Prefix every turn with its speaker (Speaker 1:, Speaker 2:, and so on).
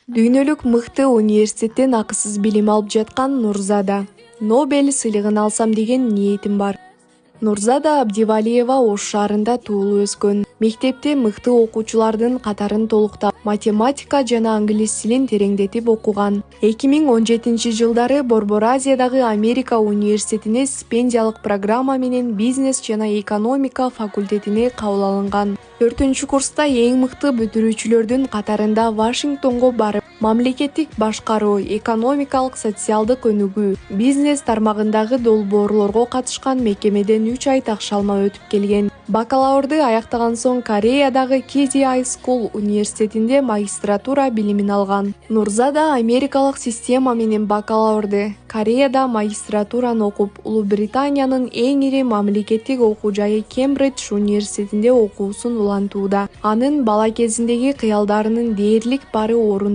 Speaker 1: Дүйнөлүк мыкты университеттен акысыз билим алып жаткан Нурзада. Нобель сыйлыгын алсам деген ниетим бар. Нурзада Абдивалиева Ош шаарында туулуп өскөн. Мектепте мыкты окуучулардын катарын толуктап, математика жана англис тилин тереңдетип окуган. 2017-жылдары Борбор Азиядагы Америка университетине стипендиялык программа менен бизнес жана экономика факультетине кабыл алынган. 4-курста эң мыкты бүтүрүүчүлөрдүн катарында Вашингтонго барып, мамлекеттик башкаруу, экономикалык, социалдык өнүгүү, бизнес тармагындагы долбоорлорго катышкан мекемеден 3 ай такшалма өтүп келген. Бакалаврды аяктаган соң Кореядагы Kedi High School университетинде магистратура билимин алган. Нурзада америкалык система менен бакалаврды, Кореяда магистратураны окуп, Улуу Британиянын эң ири мамлекеттик окуу жайы Кембридж университетинде окуусун улантууда. Анын бала кезиндеги кыялдарынын дээрлик бары орун